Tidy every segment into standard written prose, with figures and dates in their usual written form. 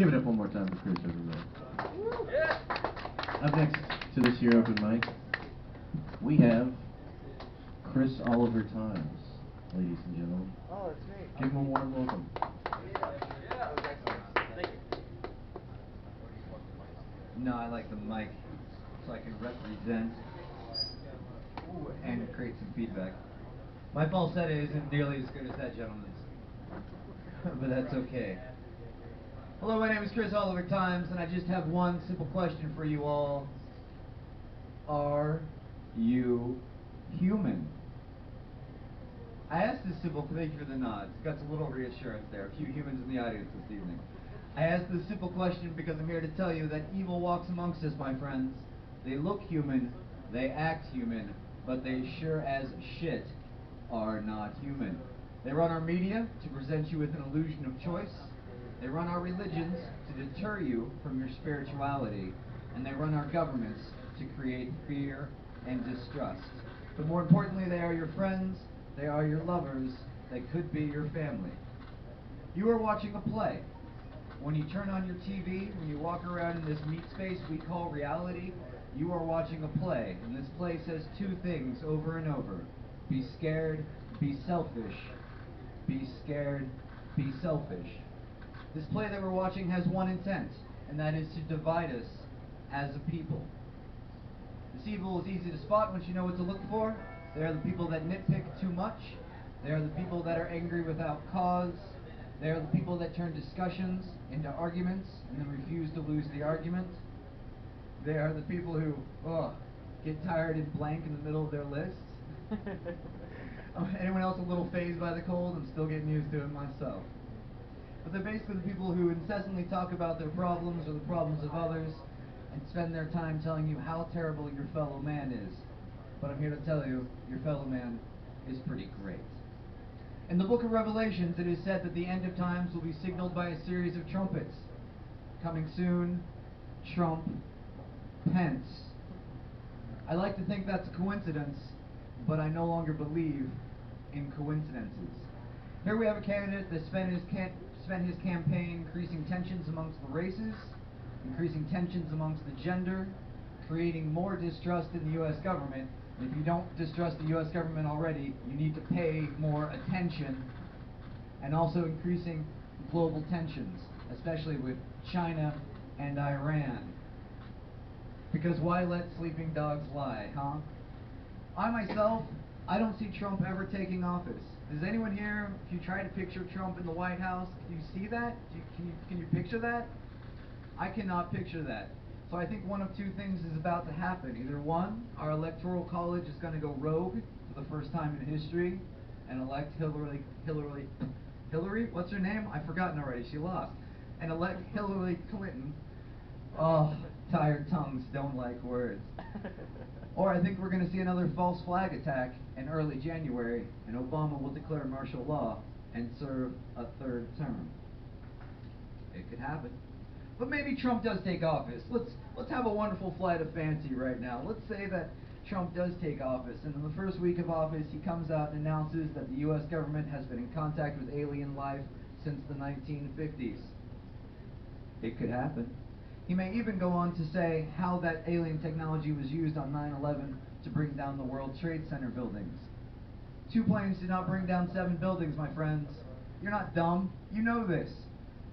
Give it up one more time for Chris, everybody. Up next to this year open mic, we have Chris Oliver Times, ladies and gentlemen. Oh, that's me. Give him a warm welcome. No, I like the mic so I can represent and create some feedback. My falsetto isn't nearly as good as that gentleman's, but that's okay. Hello, my name is Chris Oliver Times, and I just have one simple question for you all. Are you human? I asked this simple, thank you for the nods. Got a little reassurance there. A few humans in the audience this evening. I asked this simple question because I'm here to tell you that evil walks amongst us, my friends. They look human, they act human, but they sure as shit are not human. They run our media to present you with an illusion of choice. They run our religions to deter you from your spirituality. And they run our governments to create fear and distrust. But more importantly, they are your friends, they are your lovers, they could be your family. You are watching a play. When you turn on your TV, when you walk around in this meat space we call reality, you are watching a play. And this play says two things over and over. Be scared, be selfish. Be scared, be selfish. This play that we're watching has one intent, and that is to divide us as a people. This evil is easy to spot once you know what to look for. They are the people that nitpick too much. They are the people that are angry without cause. They are the people that turn discussions into arguments and then refuse to lose the argument. They are the people who get tired and blank in the middle of their lists. Anyone else a little fazed by the cold? I'm still getting used to it myself. But they're basically the people who incessantly talk about their problems or the problems of others and spend their time telling you how terrible your fellow man is. But I'm here to tell you, your fellow man is pretty great. In the book of Revelations, it is said that the end of times will be signaled by a series of trumpets. Coming soon, Trump, Pence. I like to think that's a coincidence, but I no longer believe in coincidences. Here we have a candidate that spent his campaign increasing tensions amongst the races, increasing tensions amongst the gender, creating more distrust in the U.S. government. And if you don't distrust the U.S. government already, you need to pay more attention, and also increasing global tensions, especially with China and Iran. Because why let sleeping dogs lie, huh? I myself, I don't see Trump ever taking office. Does anyone here, if you try to picture Trump in the White House, can you see that? Can you picture that? I cannot picture that. So I think one of two things is about to happen. Either one, our electoral college is going to go rogue for the first time in history and elect Hillary, what's her name? I've forgotten already, she lost. And elect Hillary Clinton. Oh, tired tongues don't like words. Or I think we're going to see another false flag attack in early January, and Obama will declare martial law and serve a third term. It could happen. But maybe Trump does take office. Let's have a wonderful flight of fancy right now. Let's say that Trump does take office, and in the first week of office, he comes out and announces that the U.S. government has been in contact with alien life since the 1950s. It could happen. He may even go on to say how that alien technology was used on 9/11 to bring down the World Trade Center buildings. 2 planes did not bring down 7 buildings, my friends. You're not dumb. You know this.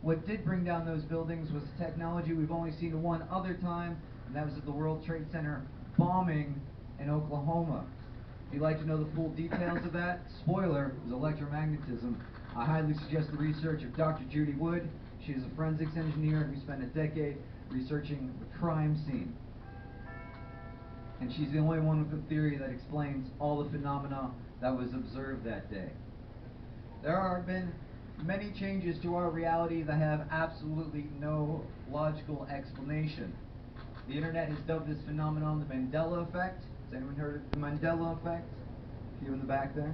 What did bring down those buildings was technology we've only seen one other time, and that was at the World Trade Center bombing in Oklahoma. If you'd like to know the full details of that, spoiler, it was electromagnetism. I highly suggest the research of Dr. Judy Wood. She is a forensics engineer who spent a decade researching the crime scene. And she's the only one with a theory that explains all the phenomena that was observed that day. There have been many changes to our reality that have absolutely no logical explanation. The internet has dubbed this phenomenon the Mandela effect. Has anyone heard of the Mandela effect? A few in the back there.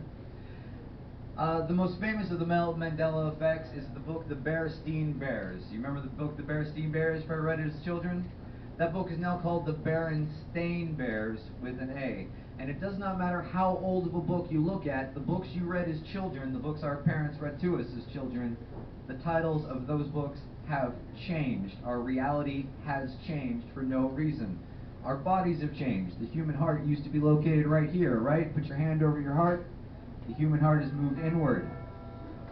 The most famous of the Mandela effects is the book The Berenstain Bears. You remember the book The Berenstain Bears? Probably read it as children. That book is now called The Berenstain Bears with an A. And it does not matter how old of a book you look at, the books you read as children, the books our parents read to us as children, The titles of those books have changed. Our reality has changed for no reason. Our bodies have changed. The human heart used to be located right here, right? Put your hand over your heart. The human heart has moved inward.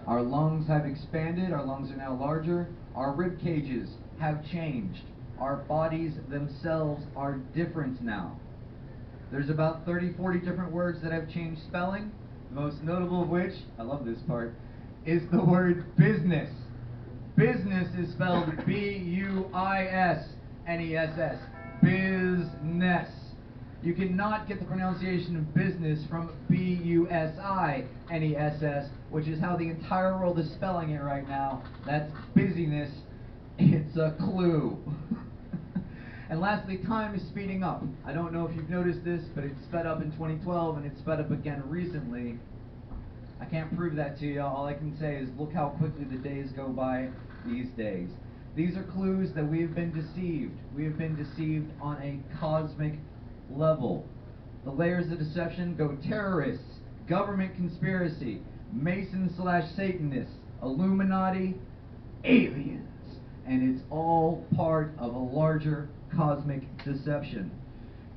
Our lungs have expanded. Our lungs are now larger. Our rib cages have changed. Our bodies themselves are different now. There's about 30, 40 different words that have changed spelling. The most notable of which, I love this part, is the word business. Business is spelled B-U-I-S-N-E-S-S. Business. You cannot get the pronunciation of business from B-U-S-I-N-E-S-S, which is how the entire world is spelling it right now. That's busyness. It's a clue. And lastly, time is speeding up. I don't know if you've noticed this, but it sped up in 2012 and it sped up again recently. I can't prove that to you. All I can say is look how quickly the days go by these days. These are clues that we have been deceived. We have been deceived on a cosmic level. The layers of deception go terrorists, government conspiracy, Mason/Satanists, Illuminati, aliens. And it's all part of a larger cosmic deception.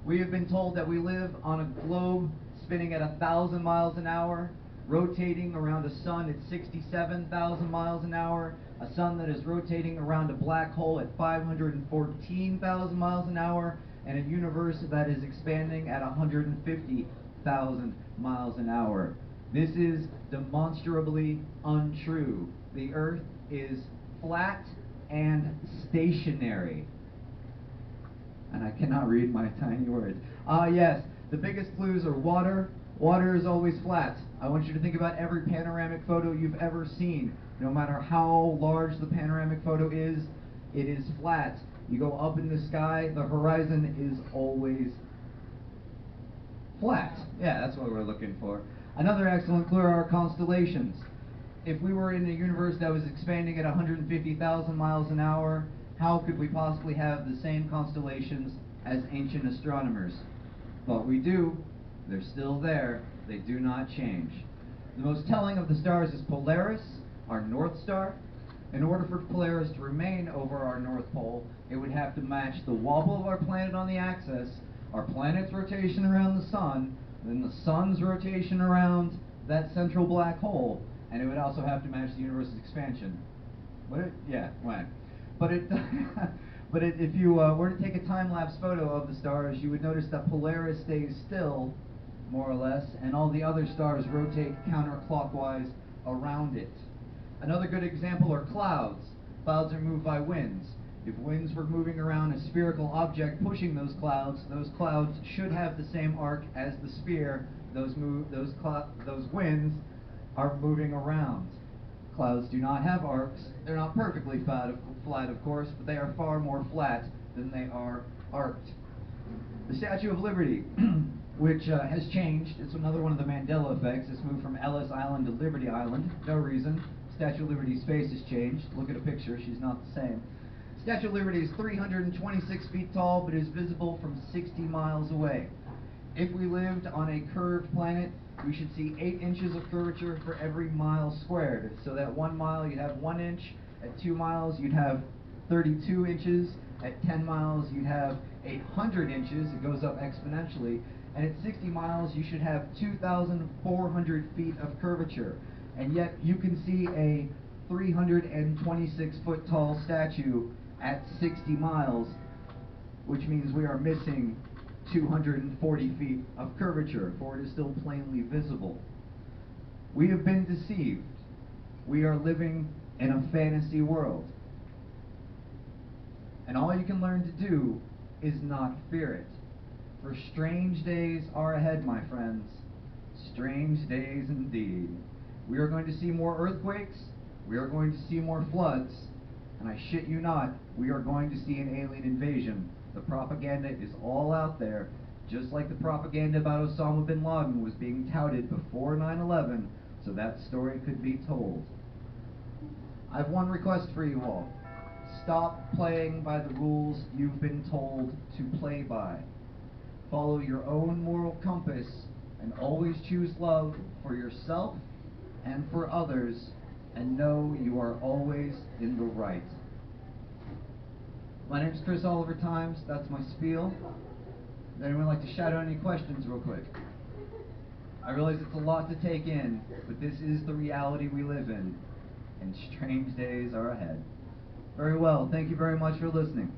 We have been told that we live on a globe spinning at 1,000 miles an hour, rotating around a sun at 67,000 miles an hour, a sun that is rotating around a black hole at 514,000 miles an hour, and a universe that is expanding at 150,000 miles an hour. This is demonstrably untrue. The Earth is flat and stationary. And I cannot read my tiny words. Yes, the biggest clues are water. Water is always flat. I want you to think about every panoramic photo you've ever seen. No matter how large the panoramic photo is, it is flat. You go up in the sky, the horizon is always flat. Yeah, that's what we're looking for. Another excellent clue are constellations. If we were in a universe that was expanding at 150,000 miles an hour, how could we possibly have the same constellations as ancient astronomers? But we do. They're still there. They do not change. The most telling of the stars is Polaris, our North Star. In order for Polaris to remain over our North Pole, it would have to match the wobble of our planet on the axis, our planet's rotation around the sun, then the sun's rotation around that central black hole, and it would also have to match the universe's expansion. If you were to take a time-lapse photo of the stars, you would notice that Polaris stays still, more or less, and all the other stars rotate counterclockwise around it. Another good example are clouds. Clouds are moved by winds. If winds were moving around a spherical object pushing those clouds should have the same arc as the sphere those winds are moving around. Clouds do not have arcs. They're not perfectly flat, of course, but they are far more flat than they are arced. The Statue of Liberty, which has changed. It's another one of the Mandela effects. It's moved from Ellis Island to Liberty Island. No reason. Statue of Liberty's face has changed. Look at a picture. She's not the same. Statue of Liberty is 326 feet tall, but is visible from 60 miles away. If we lived on a curved planet, we should see 8 inches of curvature for every mile squared. So that 1 mile, you'd have 1 inch. At 2 miles, you'd have 32 inches. At 10 miles, you'd have 800 inches. It goes up exponentially. And at 60 miles, you should have 2,400 feet of curvature. And yet, you can see a 326-foot tall statue at 60 miles, which means we are missing 240 feet of curvature, for it is still plainly visible. We have been deceived. We are living in a fantasy world. And all you can learn to do is not fear it. For strange days are ahead, my friends. Strange days indeed. We are going to see more earthquakes. We are going to see more floods. And I shit you not, we are going to see an alien invasion. The propaganda is all out there, just like the propaganda about Osama bin Laden was being touted before 9/11, so that story could be told. I have one request for you all. Stop playing by the rules you've been told to play by. Follow your own moral compass and always choose love for yourself and for others and know you are always in the right. My name's Chris Oliver Times. That's my spiel. Would anyone like to shout out any questions real quick? I realize it's a lot to take in, but this is the reality we live in, and strange days are ahead. Very well. Thank you very much for listening.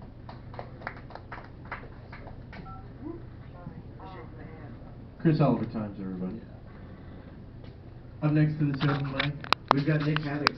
Chris Oliver Times, everybody. Up next to this open mic, we've got Nick Haddock.